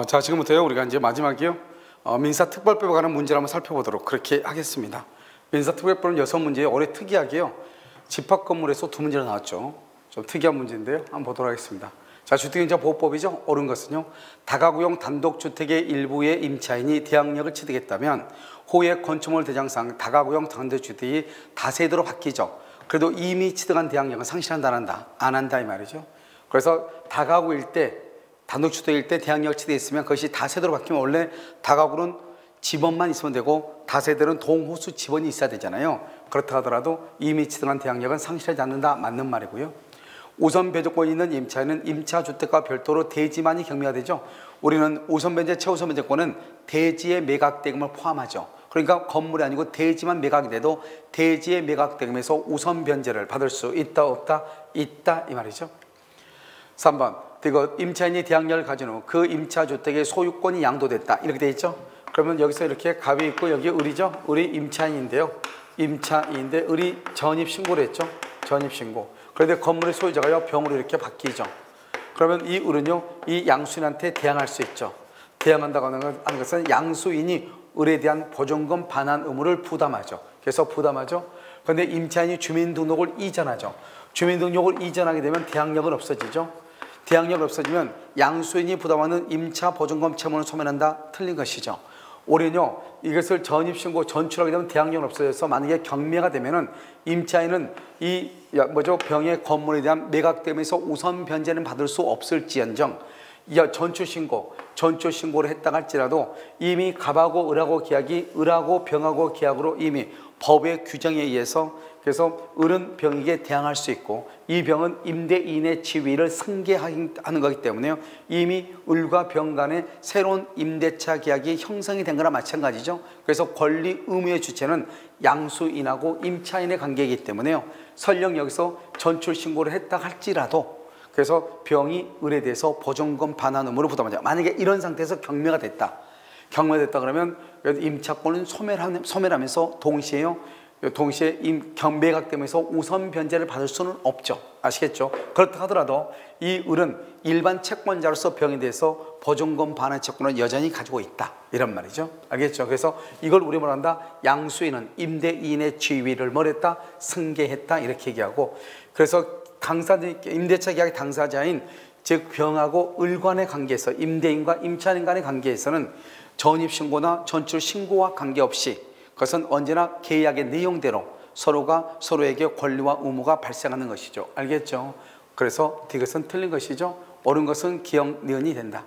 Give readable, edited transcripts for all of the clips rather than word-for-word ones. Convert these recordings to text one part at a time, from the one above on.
자, 지금부터요 우리가 이제 마지막이요 민사특별법에 관한 문제를 한번 살펴보도록 그렇게 하겠습니다. 민사특별법은 6문제에 올해 특이하게요 집합건물에서 2문제가 나왔죠. 좀 특이한 문제인데요, 한번 보도록 하겠습니다. 자, 주택임차 보호법이죠. 옳은 것은요, 다가구용 단독주택의 일부의 임차인이 대항력을 취득했다면 호의 건축물 대장상 다가구용 단독주택이 다세대로 바뀌죠. 그래도 이미 취득한 대항력은 상실한다, 안 한다 이 말이죠. 그래서 다가구일 때, 단독주택일 때 대항력을 취득했으면 그것이 다세대로 바뀌면 원래 다가구는 집원만 있으면 되고 다세대는 동호수 집원이 있어야 되잖아요. 그렇다 하더라도 이미 취득한 대항력은 상실하지 않는다, 맞는 말이고요. 우선 배제권이 있는 임차인은 임차주택과 별도로 대지만이 경매가 되죠. 우리는 우선 변제, 최우선 변제권은 대지의 매각대금을 포함하죠. 그러니까 건물이 아니고 대지만 매각이 돼도 대지의 매각대금에서 우선 변제를 받을 수 있다, 없다? 있다 이 말이죠. 3번, 이거 임차인이 대항력을 가진 후 그 임차주택의 소유권이 양도됐다, 이렇게 돼 있죠. 그러면 여기서 이렇게 갑이 있고 여기 을이죠. 을이 임차인인데요, 임차인인데 을이 전입신고를 했죠. 전입신고. 그런데 건물의 소유자가요 병으로 이렇게 바뀌죠. 그러면 이 을은요 이 양수인한테 대항할 수 있죠. 대항한다고 하는 것은 양수인이 을에 대한 보증금 반환 의무를 부담하죠. 그래서 부담하죠. 그런데 임차인이 주민등록을 이전하죠. 주민등록을 이전하게 되면 대항력은 없어지죠. 대항력이 없어지면 양수인이 부담하는 임차 보증금 채무는 소멸한다, 틀린 것이죠. 올해는요 이것을 전입신고 전출하게 되면 대항력은 없어져서 만약에 경매가 되면은 임차인은 이 병의 건물에 대한 매각됨에서 우선 변제는 받을 수 없을지언정 전출신고를 했다 할지라도 이미 갑하고 을하고 계약이 을하고 병하고 계약으로 이미 법의 규정에 의해서, 그래서 을은 병에게 대항할 수 있고 이 병은 임대인의 지위를 승계하는 거기 때문에요 이미 을과 병 간에 새로운 임대차 계약이 형성이 된 거나 마찬가지죠. 그래서 권리 의무의 주체는 양수인하고 임차인의 관계이기 때문에요 설령 여기서 전출신고를 했다 할지라도 그래서 병이 을에 대해서 보증금 반환 의무를 부담하죠. 만약에 이런 상태에서 경매가 됐다 그러면 임차권은 소멸하면서 동시에 매각되면서 우선 변제를 받을 수는 없죠. 아시겠죠? 그렇다 하더라도 이 을은 일반 채권자로서 병에 대해서 보증금 반환 채권을 여전히 가지고 있다, 이런 말이죠. 알겠죠? 그래서 이걸 우리 뭐라 한다? 양수인은 임대인의 지위를 뭐랬다? 승계했다, 이렇게 얘기하고, 그래서 임대차 계약의 당사자인 즉 병하고 을 간의 관계에서, 임대인과 임차인 간의 관계에서는 전입신고나 전출신고와 관계없이 그것은 언제나 계약의 내용대로 서로가 서로에게 권리와 의무가 발생하는 것이죠. 알겠죠? 그래서 이것은 틀린 것이죠. 옳은 것은 기억, 니은이 된다.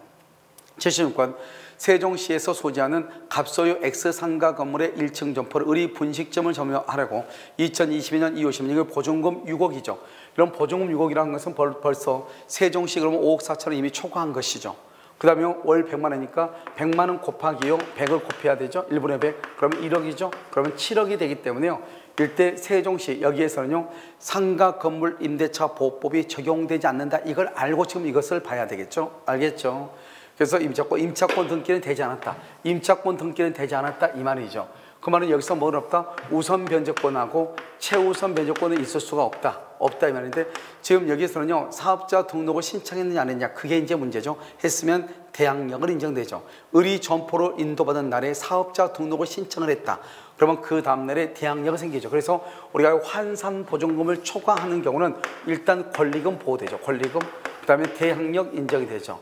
76번, 세종시에서 소지하는 갑소유 X상가 건물의 1층 점포를 을이 분식점을 점유하려고 2022년 2월 16일 보증금 6억이죠. 이런 보증금 6억이라는 것은 벌써 세종시 그러면 5억 4천을 이미 초과한 것이죠. 그 다음에 월 100만 원이니까 100만 원 곱하기요 100을 곱해야 되죠. 1분의 100 그러면 1억이죠. 그러면 7억이 되기 때문에요 일대 세종시 여기에서는요 상가 건물 임대차 보호법이 적용되지 않는다, 이걸 알고 지금 이것을 봐야 되겠죠. 알겠죠? 그래서 임차권 등기는 되지 않았다, 임차권 등기는 되지 않았다 이 말이죠. 그 말은 여기서 뭐는 없다? 우선 변제권하고 최우선 변제권은 있을 수가 없다 이 말인데, 지금 여기서는요 사업자 등록을 신청했느냐 안 했느냐, 그게 이제 문제죠. 했으면 대항력을 인정되죠. 을이 점포로 인도받은 날에 사업자 등록을 신청을 했다, 그러면 그 다음날에 대항력이 생기죠. 그래서 우리가 환산 보증금을 초과하는 경우는 일단 권리금 보호되죠. 권리금, 그 다음에 대항력 인정이 되죠.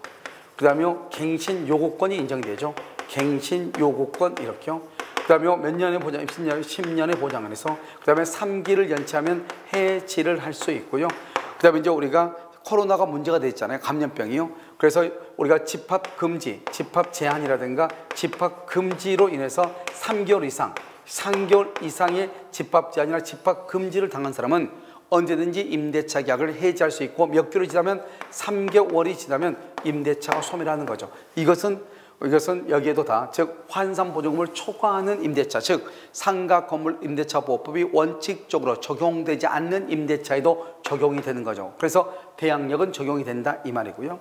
그 다음에 갱신 요구권이 인정이 되죠. 갱신 요구권 이렇게요. 그 다음에 몇 년의 보장, 10년의 보장을 해서 그 다음에 3기를 연체하면 해지를 할 수 있고요. 그 다음에 이제 우리가 코로나가 문제가 됐잖아요. 감염병이요. 그래서 우리가 집합 금지, 집합 제한이라든가 집합 금지로 인해서 3개월 이상의 집합 제한이나 집합 금지를 당한 사람은 언제든지 임대차 계약을 해지할 수 있고 몇 개월이 지나면 3개월이 지나면 임대차가 소멸하는 거죠. 이것은 여기에도 다, 즉 환산보증금을 초과하는 임대차, 즉 상가 건물 임대차 보호법이 원칙적으로 적용되지 않는 임대차에도 적용이 되는 거죠. 그래서 대항력은 적용이 된다 이 말이고요.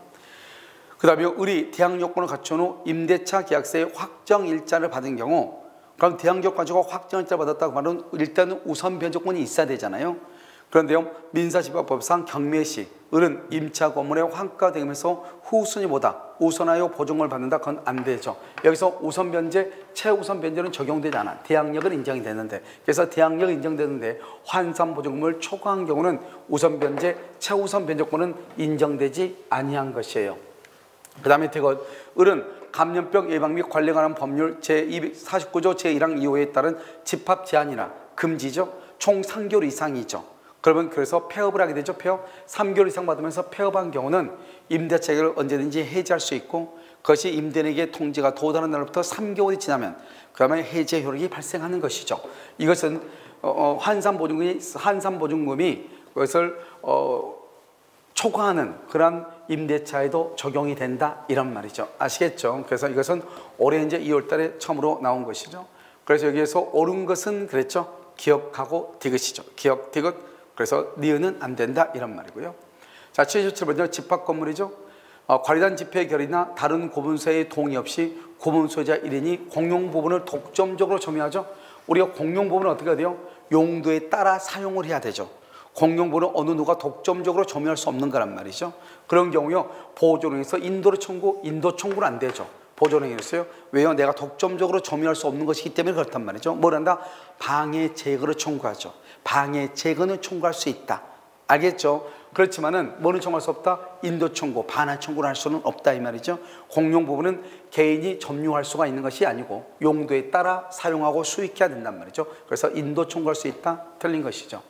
그 다음에 을이 대항요건을 갖춘 후 임대차 계약서의 확정일자를 받은 경우, 그럼 대항력 가지고 확정일자를 받았다고 하면 일단은 우선 변제권이 있어야 되잖아요. 그런데요, 민사집행법상 경매시 을은 임차 건물의 환가 등에서 후순위보다 우선하여 보증을 받는다. 그건 안 되죠. 여기서 우선 변제, 최우선 변제는 적용되지 않아. 대항력은 인정이 되는데, 그래서 대항력이 인정되는데 환산 보증금을 초과한 경우는 우선 변제, 최우선 변제권은 인정되지 아니한 것이에요. 그 다음에 대것 을은 감염병 예방 및 관리에 관한 법률 제249조 제1항 2호에 따른 집합 제한이나 금지죠. 총 3개월 이상이죠. 그러면 그래서 폐업을 하게 되죠. 폐업 3개월 이상 받으면서 폐업한 경우는 임대차익을 언제든지 해지할 수 있고, 그것이 임대인에게 통지가 도달한 날로부터 3개월이 지나면 그 다음에 해제 효력이 발생하는 것이죠. 이것은 환산보증금이 그것을 초과하는 그런 임대차에도 적용이 된다, 이런 말이죠. 아시겠죠? 그래서 이것은 올해 이제 2월 달에 처음으로 나온 것이죠. 그래서 여기에서 옳은 것은 그랬죠. 기억하고 디귿이죠. 기억, 디귿. 그래서 니은은 안 된다, 이런 말이고요. 자, 77번째 집합 건물이죠. 관리단 집회 결의나 다른 고분소의 동의 없이 고분소유자 1인이 공용 부분을 독점적으로 점유하죠. 우리가 공용 부분은 어떻게 해야 돼요? 용도에 따라 사용을 해야 되죠. 공용 부분은 어느 누가 독점적으로 점유할 수 없는 거란 말이죠. 그런 경우요, 보존행위에서 인도를 청구, 인도 청구는 안 되죠. 보존행위였어요. 왜요? 내가 독점적으로 점유할 수 없는 것이기 때문에 그렇단 말이죠. 뭘 한다? 방해 제거를 청구하죠. 방해 제거는 청구할 수 있다. 알겠죠? 그렇지만은 뭐는 청구할 수 없다? 인도 청구, 반환 청구를 할 수는 없다, 이 말이죠. 공용 부분은 개인이 점유할 수가 있는 것이 아니고 용도에 따라 사용하고 수익해야 된단 말이죠. 그래서 인도 청구할 수 있다, 틀린 것이죠.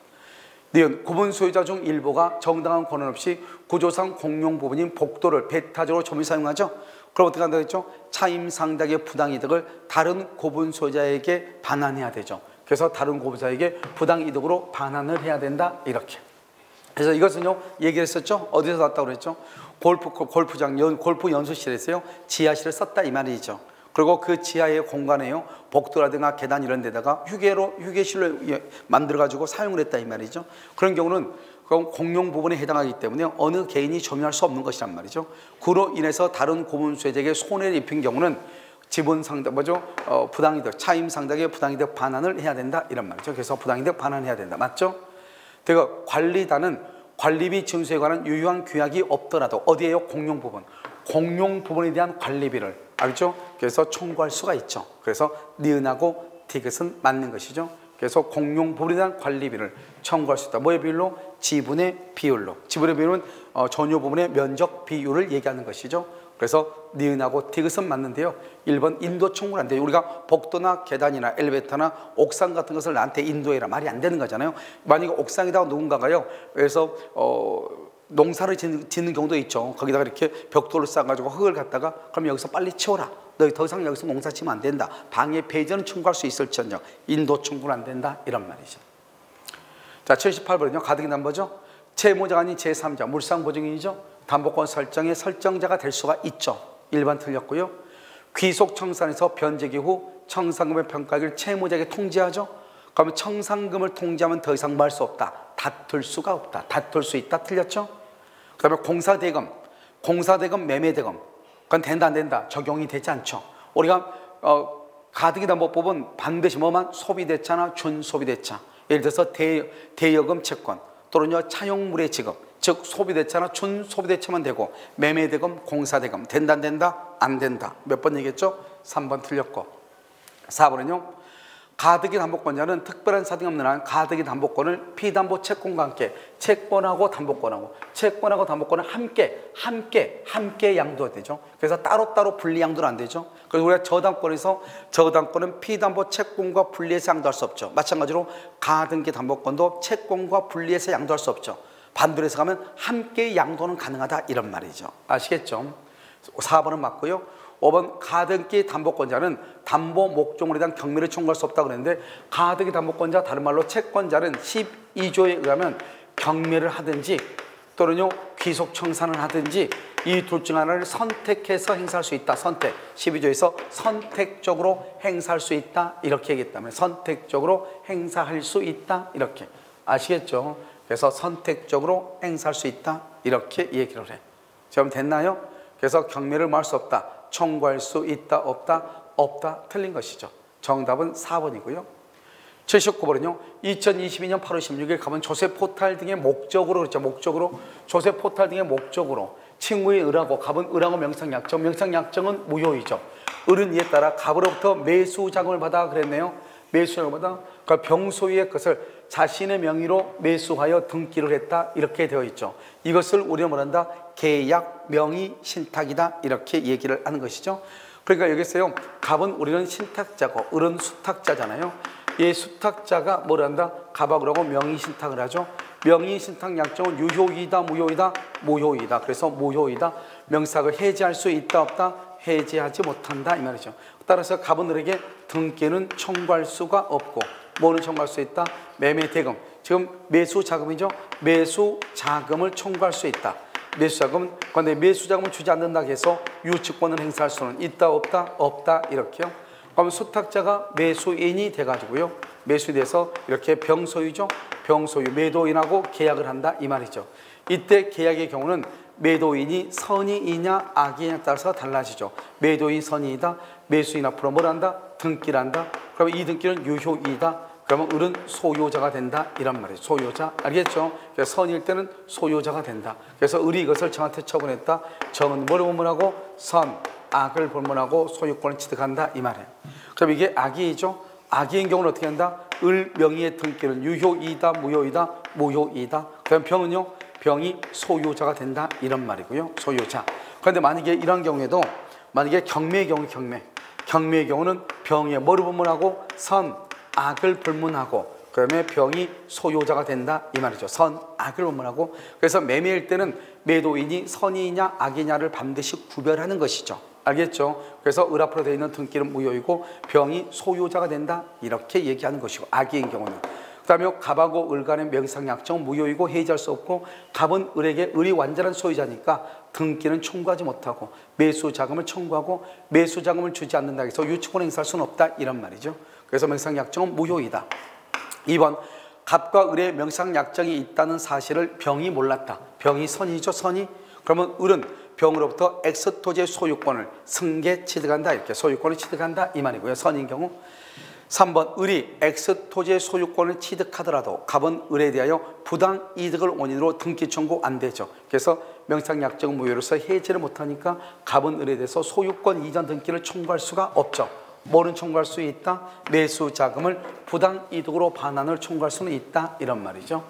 니은 구분 소유자 중 일부가 정당한 권한 없이 구조상 공용 부분인 복도를 배타적으로 점유 사용하죠. 그럼 어떻게 한다고 했죠? 차임 상당의 부당이득을 다른 고분 소유자에게 반환해야 되죠. 그래서 다른 고분자에게 부당이득으로 반환을 해야 된다, 이렇게. 그래서 이것은요, 얘기를 했었죠. 어디서 났다고 그랬죠? 골프장, 골프 연수실에서요, 지하실을 썼다, 이 말이죠. 그리고 그 지하의 공간에요, 복도라든가 계단 이런 데다가 휴게실로 만들어가지고 사용을 했다, 이 말이죠. 그런 경우는 공용 부분에 해당하기 때문에 어느 개인이 점유할 수 없는 것이란 말이죠. 그로 인해서 다른 고분소유자에게 손해를 입힌 경우는 지분 상당, 부당이득, 차임 상당의 부당이득 반환을 해야 된다, 이런 말이죠. 그래서 부당이득 반환해야 된다, 맞죠? 그리고 관리단은 관리비 징수에 관한 유효한 규약이 없더라도 어디에요? 공용 부분. 공용 부분에 대한 관리비를, 알죠? 그래서 청구할 수가 있죠. 그래서 니은하고 디귿은 맞는 것이죠. 그래서 공용 부분에 대한 관리비를 청구할 수 있다. 뭐의 비율로? 지분의 비율로. 지분의 비율은 전유 부분의 면적 비율을 얘기하는 것이죠. 그래서 니은하고 디귿은 맞는데요. 1번 인도 청구는 안 돼요. 우리가 복도나 계단이나 엘리베이터나 옥상 같은 것을 나한테 인도해라, 말이 안 되는 거잖아요. 만약에 옥상에다가 누군가가요, 그래서 농사를 짓는 경우도 있죠. 거기다가 이렇게 벽돌을 쌓아가지고 흙을 갖다가 그럼 여기서 빨리 치워라, 너 더 이상 여기서 농사 지면 안 된다, 방해 폐지는 청구할 수 있을지언정 인도 청구는 안 된다, 이런 말이죠. 자, 78번은요 가등기 담보죠. 채무자가 아닌 제3자 물상보증인이죠. 담보권 설정의 설정자가 될 수가 있죠. 1번 틀렸고요. 귀속 청산에서 변제기 후 청산금의 평가액을 채무자에게 통지하죠. 그러면 청산금을 통지하면 더 이상 뭐 할 수 없다, 다툴 수가 없다. 다툴 수 있다, 틀렸죠. 그 다음에 공사대금, 매매대금, 그건 된다 안 된다, 적용이 되지 않죠. 우리가 가등기 담보법은 반드시 뭐만? 소비대차나 준소비대차, 예를 들어서 대여금 채권 또는요 차용물의 지급, 즉 소비대차나 준소비대차만 되고 매매대금, 공사대금 된다 안 된다? 안 된다. 몇 번 얘기했죠? 3번 틀렸고. 4번은요 가등기 담보권자는 특별한 사정이 없는 한 가등기 담보권을 피담보 채권과 함께, 채권하고 담보권을 함께 양도해야 되죠. 그래서 따로따로 분리 양도는 안 되죠. 그래서 우리가 저당권은 피담보 채권과 분리해서 양도할 수 없죠. 마찬가지로 가등기 담보권도 채권과 분리해서 양도할 수 없죠. 반대로 해서 가면 함께 양도는 가능하다, 이런 말이죠. 아시겠죠? 4번은 맞고요. 5번 가등기 담보권자는 담보 목적물에 대한 경매를 청구할 수 없다고 그랬는데, 가등기 담보권자, 다른 말로 채권자는 12조에 의하면 경매를 하든지 또는요 귀속 청산을 하든지 이 둘 중 하나를 선택해서 행사할 수 있다. 선택. 12조에서 선택적으로 행사할 수 있다, 이렇게 얘기했다면 선택적으로 행사할 수 있다, 이렇게. 아시겠죠? 그래서 선택적으로 행사할 수 있다, 이렇게 얘기를 해. 지금 됐나요? 그래서 경매를 뭐 할 수 없다, 청구할 수 있다, 없다? 없다, 틀린 것이죠. 정답은 4번이고요. 79번은요. 2022년 8월 16일 가본 조세 포탈 등의 목적으로 그렇죠. 목적으로 조세 포탈 등의 목적으로 친구의 을하고 갑은 을하고 명상약정. 명상약정은 무효이죠. 을은 이에 따라 갑으로부터 매수 자금을 받아 그랬네요. 매수 자금을 받아 그러니까 병소유의 것을 자신의 명의로 매수하여 등기를 했다 이렇게 되어 있죠. 이것을 우리는 뭐란다? 계약 명의 신탁이다 이렇게 얘기를 하는 것이죠. 그러니까 여기서요. 갑은 우리는 신탁자고 을은 수탁자잖아요. 이 수탁자가 뭐란다? 갑하고 명의 신탁을 하죠. 명의 신탁 약정은 유효이다 무효이다? 무효이다. 그래서 무효이다. 명삭을 해지할 수 있다 없다? 해지하지 못한다 이 말이죠. 따라서 갑은 을에게 등기는 청구할 수가 없고 뭐는 청구할 수 있다? 매매 대금. 지금 매수 자금이죠. 매수 자금을 청구할 수 있다. 매수 자금. 그런데 매수 자금을 주지 않는다 해서 유치권을 행사할 수는 있다 없다? 없다 이렇게요. 그럼 수탁자가 매수인이 돼가지고요. 매수돼서 이렇게 병소유죠. 병소유 매도인하고 계약을 한다 이 말이죠. 이때 계약의 경우는 매도인이 선의이냐 악이냐에 따라서 달라지죠. 매도인 선의이다. 매수인 앞으로 뭘 한다? 등기를 한다. 그러면 이 등기는 유효이다. 그러면 을은 소유자가 된다 이란 말이죠. 소유자 알겠죠? 그래서 선일 때는 소유자가 된다. 그래서 을이 이것을 정한테 처분했다. 정은 뭐를 본문하고 선, 악을 본문하고 소유권을 취득한다 이 말이에요. 그럼 이게 악이죠. 악인 경우는 어떻게 한다? 을 명의의 등기는 유효이다 무효이다? 무효이다. 그럼 병은요? 병이 소유자가 된다 이런 말이고요. 소유자. 그런데 만약에 이런 경우에도 만약에 경매의 경우 경매의 경우는 병의 뭐를 본문하고 선, 악을 불문하고 그다음에 병이 소유자가 된다 이 말이죠. 선, 악을 본문하고 그래서 매매일 때는 매도인이 선이냐 악이냐를 반드시 구별하는 것이죠. 알겠죠? 그래서 을 앞으로 되어 있는 등기는 무효이고 병이 소유자가 된다 이렇게 얘기하는 것이고 악인 경우는 그 다음에 갑하고 을 간의 명상약정은 무효이고 해지할 수 없고 갑은 을에게 을이 완전한 소유자니까 등기는 청구하지 못하고 매수 자금을 청구하고 매수 자금을 주지 않는다 해서 유치권 행사할 수는 없다 이런 말이죠. 그래서 명상약정은 무효이다. 2번 갑과 을의 명상약정이 있다는 사실을 병이 몰랐다. 병이 선이죠. 선이. 그러면 을은 병으로부터 X토지의 소유권을 승계 취득한다 이렇게 소유권을 취득한다 이 말이고요. 선인 경우 3번 을이 X토지의 소유권을 취득하더라도 갑은 을에 대하여 부당이득을 원인으로 등기 청구 안 되죠. 그래서 명상약정 무효로서 해지를 못하니까 갑은 을에 대해서 소유권 이전 등기를 청구할 수가 없죠. 뭐는 청구할 수 있다? 매수 자금을 부당이득으로 반환을 청구할 수는 있다 이런 말이죠.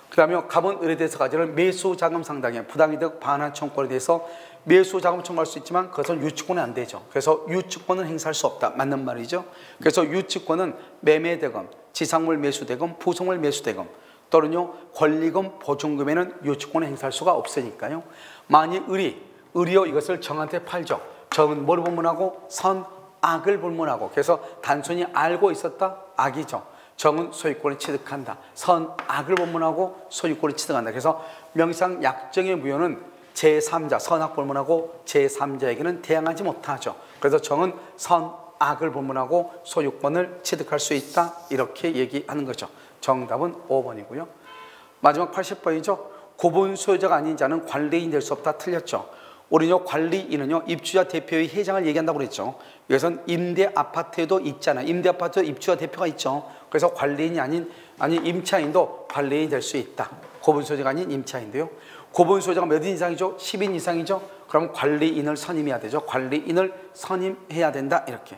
그 다음에 갑은 을에 대해서 가지는 매수 자금 상당의 부당이득 반환 청구권에 대해서 매수 자금 청구할 수 있지만 그것은 유치권은 안 되죠. 그래서 유치권은 행사할 수 없다. 맞는 말이죠. 그래서 유치권은 매매대금, 지상물 매수대금, 부속물 매수대금 또는요 권리금, 보증금에는 유치권을 행사할 수가 없으니까요. 만일 을이요 이것을 정한테 팔죠. 정은 뭐를 본문하고 선, 악을 본문하고 그래서 단순히 알고 있었다 악이죠. 정은 소유권을 취득한다. 선, 악을 본문하고 소유권을 취득한다. 그래서 명상약정의 무효는 제3자, 선악 본문하고 제3자에게는 대항하지 못하죠. 그래서 정은 선, 악을 본문하고 소유권을 취득할 수 있다. 이렇게 얘기하는 거죠. 정답은 5번이고요. 마지막 80번이죠. 구분 소유자가 아닌 자는 관리인 될 수 없다. 틀렸죠. 우리는요 관리인은요 입주자 대표의 회장을 얘기한다고 그랬죠. 여기서는 임대 아파트에도 있잖아요. 임대 아파트 입주자 대표가 있죠. 그래서 관리인이 아닌 임차인도 관리인이 될 수 있다. 구분 소유자가 아닌 임차인도요. 구분 소유자가 몇 인 이상이죠? 10인 이상이죠. 그럼 관리인을 선임해야 되죠. 관리인을 선임해야 된다. 이렇게.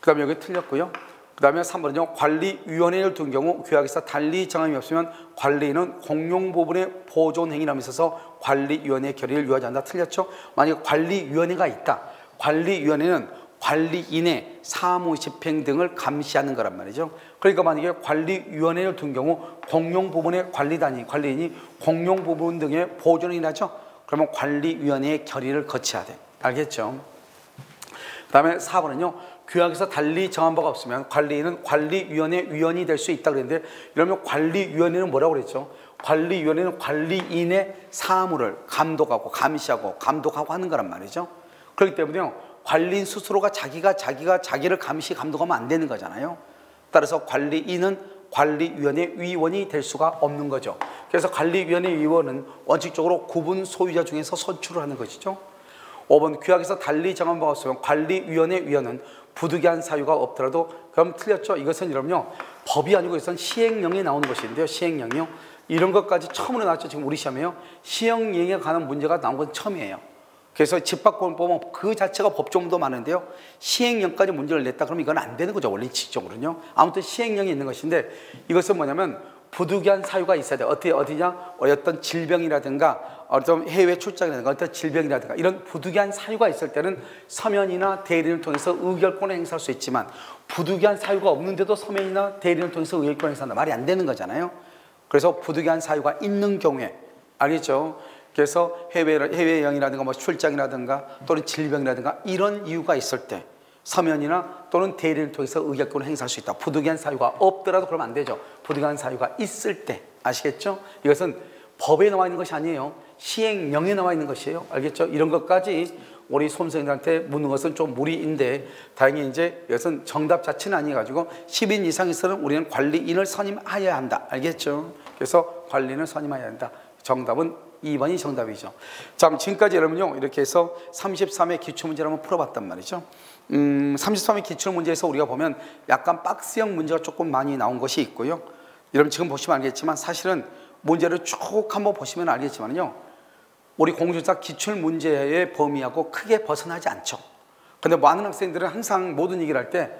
그 다음에 여기 틀렸고요. 그 다음에 3번은요. 관리위원회를 둔 경우 규약에서 달리 정함이 없으면 관리인은 공용 부분의 보존 행위함에 있어서 관리위원회의 결의를 유하지 않는다. 틀렸죠? 만약에 관리위원회가 있다. 관리위원회는 관리인의 사무 집행 등을 감시하는 거란 말이죠. 그러니까 만약에 관리위원회를 둔 경우 공용 부분의 관리인이 공용 부분 등의 보존이 나죠. 그러면 관리위원회의 결의를 거쳐야 돼. 알겠죠? 그 다음에 4번은요. 규약에서 달리 정한 바가 없으면 관리인은 관리위원회 위원이 될 수 있다 그랬는데 이러면 관리위원회는 뭐라고 그랬죠? 관리위원회는 관리인의 사무를 감독하고 감시하고 감독하고 하는 거란 말이죠. 그렇기 때문에요. 관리인 스스로가 자기를 감시 감독하면 안 되는 거잖아요. 따라서 관리인은 관리위원회 위원이 될 수가 없는 거죠. 그래서 관리위원회 위원은 원칙적으로 구분 소유자 중에서 선출을 하는 것이죠. 5번 규약에서 달리 정한 바가 없으면 관리위원회 위원은 부득이한 사유가 없더라도 그럼 틀렸죠. 이것은 여러분요 법이 아니고 이것은 시행령에 나오는 것인데요. 시행령이요. 이런 것까지 처음으로 나왔죠. 지금 우리 시험에요. 시행령에 관한 문제가 나온 건 처음이에요. 그래서 집합권법은 그 자체가 법조문도 많은데요. 시행령까지 문제를 냈다 그러면 이건 안 되는 거죠. 원리칙적으로는요. 아무튼 시행령이 있는 것인데 이것은 뭐냐면 부득이한 사유가 있어야 돼요. 어디냐? 어떤 질병이라든가 어떤 해외 출장이라든가 어떤 질병이라든가 이런 부득이한 사유가 있을 때는 서면이나 대리인을 통해서 의결권을 행사할 수 있지만 부득이한 사유가 없는데도 서면이나 대리인을 통해서 의결권을 행사한다. 말이 안 되는 거잖아요. 그래서 부득이한 사유가 있는 경우에 알겠죠? 그래서 해외여행이라든가 뭐 출장이라든가 또는 질병이라든가 이런 이유가 있을 때 서면이나 또는 대리인을 통해서 의결권을 행사할 수 있다. 부득이한 사유가 없더라도 그러면 안 되죠. 부득이한 사유가 있을 때 아시겠죠? 이것은 법에 나와 있는 것이 아니에요. 시행령에 나와 있는 것이에요. 알겠죠? 이런 것까지 우리 수험생들한테 묻는 것은 좀 무리인데 다행히 이제 이것은 정답 자체는 아니가지고 10인 이상에서는 우리는 관리인을 선임하여야 한다. 알겠죠? 그래서 관리인을 선임하여야 한다. 정답은 2번이 정답이죠. 자, 지금까지 여러분요 이렇게 해서 33회 기출문제를 한번 풀어봤단 말이죠. 33회 기출문제에서 우리가 보면 약간 박스형 문제가 조금 많이 나온 것이 있고요. 여러분 지금 보시면 알겠지만 사실은 문제를 쭉 한번 보시면 알겠지만요. 우리 공중사 기출문제의 범위하고 크게 벗어나지 않죠. 근데 많은 학생들은 항상 모든 얘기를 할 때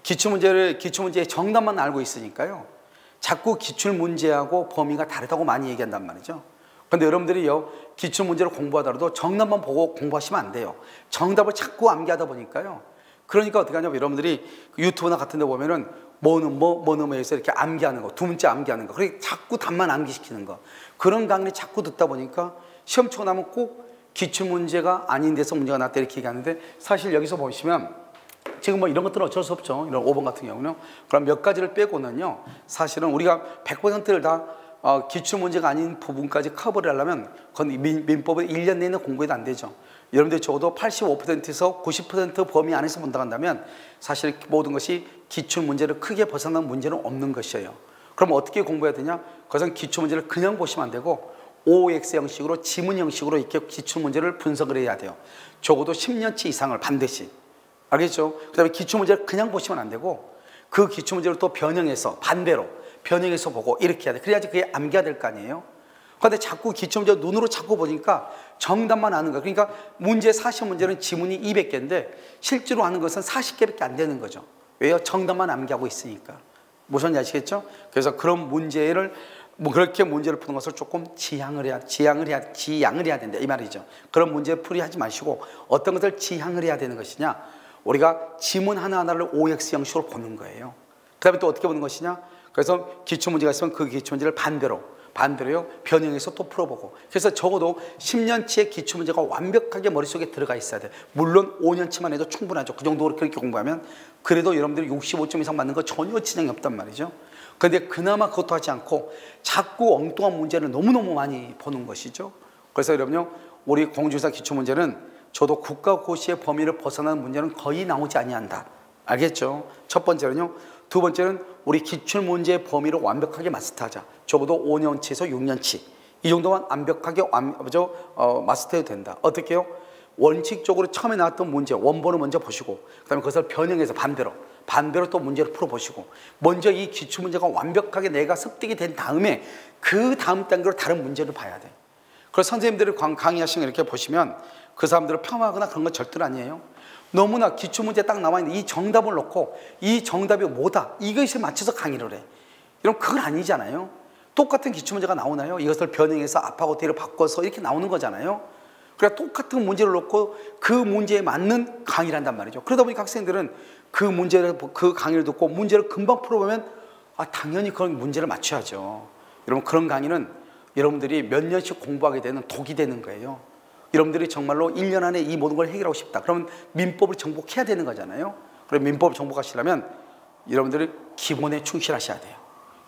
기출문제의 정답만 알고 있으니까요. 자꾸 기출문제하고 범위가 다르다고 많이 얘기한단 말이죠. 근데 여러분들이요 기출문제를 공부하더라도 정답만 보고 공부하시면 안 돼요. 정답을 자꾸 암기하다 보니까요. 그러니까 어떻게 하냐면 여러분들이 유튜브나 같은 데 보면은 뭐는 뭐는 뭐에서 이렇게 암기하는 거, 두 문자 암기하는 거, 그렇게 자꾸 답만 암기시키는 거, 그런 강의를 자꾸 듣다 보니까 시험 치고 나면 꼭 기출문제가 아닌 데서 문제가 났다 이렇게 얘기하는데 사실 여기서 보시면 지금 뭐 이런 것들은 어쩔 수 없죠. 이런 5번 같은 경우는요. 그럼 몇 가지를 빼고는요. 사실은 우리가 100%를 다 기출문제가 아닌 부분까지 커버를 하려면 그건 민법을 1년 내내 공부해도 안 되죠. 여러분들 적어도 85%에서 90% 범위 안에서 본다고 한다면 사실 모든 것이 기출문제를 크게 벗어난 문제는 없는 것이에요. 그럼 어떻게 공부해야 되냐? 그것은 기출문제를 그냥 보시면 안 되고 OX 형식으로 지문 형식으로 이렇게 기출문제를 분석을 해야 돼요. 적어도 10년치 이상을 반드시. 알겠죠? 그 다음에 기출문제를 그냥 보시면 안 되고 그 기출문제를 또 변형해서 반대로 변형해서 보고 이렇게 해야 돼. 그래야지 그게 암기가 될 거 아니에요? 그런데 자꾸 기출문제 눈으로 자꾸 보니까 정답만 아는 거야. 그러니까 문제 40문제는 지문이 200개인데 실제로 하는 것은 40개밖에 안 되는 거죠. 왜요? 정답만 암기하고 있으니까. 무슨 아시겠죠? 그래서 그런 문제를 뭐 그렇게 문제를 푸는 것을 조금 지양을 해야 된다 이 말이죠. 그런 문제 풀이하지 마시고 어떤 것을 지향을 해야 되는 것이냐? 우리가 지문 하나하나를 OX 형식으로 보는 거예요. 그 다음에 또 어떻게 보는 것이냐? 그래서 기출문제가 있으면 그 기출문제를 반대로요 변형해서 또 풀어보고 그래서 적어도 10년치의 기출문제가 완벽하게 머릿속에 들어가 있어야 돼. 물론 5년치만 해도 충분하죠. 그 정도로 그렇게 공부하면 그래도 여러분들이 65점 이상 맞는 거 전혀 지장이 없단 말이죠. 그런데 그나마 그것도 하지 않고 자꾸 엉뚱한 문제를 너무너무 많이 보는 것이죠. 그래서 여러분요 우리 공중사 기출문제는 저도 국가고시의 범위를 벗어나는 문제는 거의 나오지 아니한다. 알겠죠? 첫 번째는요. 두 번째는 우리 기출문제의 범위를 완벽하게 마스터하자. 적어도 5년치에서 6년치. 이 정도만 완벽하게 마스터해도 된다. 어떻게 해요? 원칙적으로 처음에 나왔던 문제, 원본을 먼저 보시고 그 다음에 그것을 변형해서 반대로 또 문제를 풀어보시고 먼저 이 기출문제가 완벽하게 내가 습득이 된 다음에 그 다음 단계로 다른 문제를 봐야 돼. 그래서 선생님들이 강의하시는 거 이렇게 보시면 그 사람들을 폄하하거나 그런 건 절대로 아니에요. 너무나 기출문제 딱 나와 있는데 이 정답을 놓고 이 정답이 뭐다 이것에 맞춰서 강의를 해. 이런 그건 아니잖아요. 똑같은 기출문제가 나오나요? 이것을 변형해서 앞하고 뒤를 바꿔서 이렇게 나오는 거잖아요. 그러니까 똑같은 문제를 놓고 그 문제에 맞는 강의를 한단 말이죠. 그러다 보니까 학생들은 그 강의를 듣고 문제를 금방 풀어보면 당연히 그런 문제를 맞춰야죠. 여러분 그런 강의는 여러분들이 몇 년씩 공부하게 되는 독이 되는 거예요. 여러분들이 정말로 1년 안에 이 모든 걸 해결하고 싶다. 그러면 민법을 정복해야 되는 거잖아요. 그럼 민법을 정복하시려면 여러분들이 기본에 충실하셔야 돼요.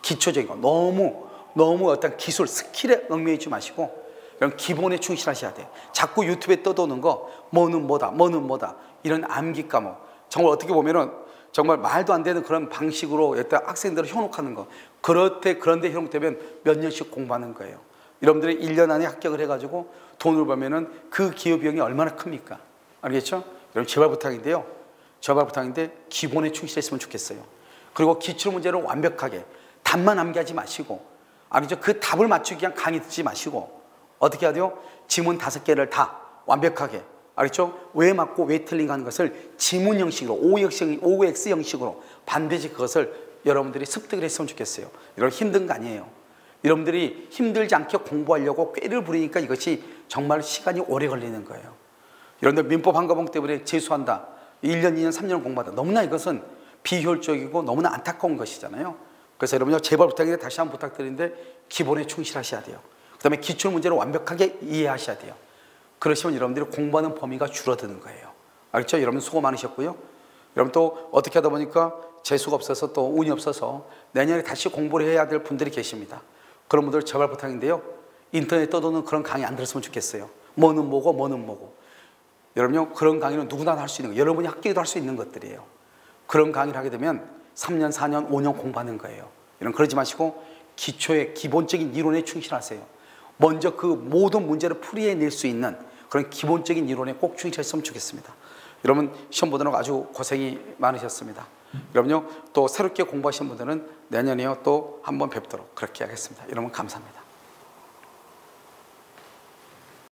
기초적인 거 너무 어떤 기술, 스킬에 얽매이지 마시고 그럼 기본에 충실하셔야 돼요. 자꾸 유튜브에 떠도는 거 뭐는 뭐다 이런 암기 과목 정말 어떻게 보면은 정말 말도 안 되는 그런 방식으로 일단 학생들을 현혹하는 거 그런데 현혹되면 몇 년씩 공부하는 거예요. 여러분들이 1년 안에 합격을 해가지고 돈을 벌면은 그 기업비용이 얼마나 큽니까? 알겠죠? 여러분 제발 부탁인데요. 제발 부탁인데 기본에 충실했으면 좋겠어요. 그리고 기출 문제를 완벽하게 답만 암기하지 마시고, 알겠죠? 그 답을 맞추기 위한 강의 듣지 마시고 어떻게 해야 돼요? 지문 5개를 다 완벽하게, 알겠죠? 왜 맞고 왜 틀린가 하는 것을 지문 형식으로 OX 형식으로 반드시 그것을 여러분들이 습득을 했으면 좋겠어요. 여러분 힘든 거 아니에요. 여러분들이 힘들지 않게 공부하려고 꾀를 부리니까 이것이 정말 시간이 오래 걸리는 거예요. 여러분들 민법 한 과목 때문에 재수한다, 1년, 2년, 3년 공부한다, 너무나 이것은 비효율적이고 너무나 안타까운 것이잖아요. 그래서 여러분요, 제발 부탁인데 다시 한번 부탁드리는데 기본에 충실하셔야 돼요. 그 다음에 기출 문제를 완벽하게 이해하셔야 돼요. 그러시면 여러분들이 공부하는 범위가 줄어드는 거예요. 알겠죠? 여러분 수고 많으셨고요. 여러분 또 어떻게 하다 보니까 재수가 없어서 또 운이 없어서 내년에 다시 공부를 해야 될 분들이 계십니다. 그런 분들 제발 부탁인데요, 인터넷 떠도는 그런 강의 안 들었으면 좋겠어요. 뭐는 뭐고 뭐는 뭐고. 여러분요, 그런 강의는 누구나 할 수 있는 거예요. 여러분이 학교에도 할 수 있는 것들이에요. 그런 강의를 하게 되면 3년, 4년, 5년 공부하는 거예요. 여러분 그러지 마시고 기초의 기본적인 이론에 충실하세요. 먼저 그 모든 문제를 풀이해낼 수 있는 그런 기본적인 이론에 꼭 충실했으면 좋겠습니다. 여러분 시험 보느라고 아주 고생이 많으셨습니다. 여러분요, 또 새롭게 공부하신 분들은 내년에요 또 한번 뵙도록 그렇게 하겠습니다. 여러분 감사합니다.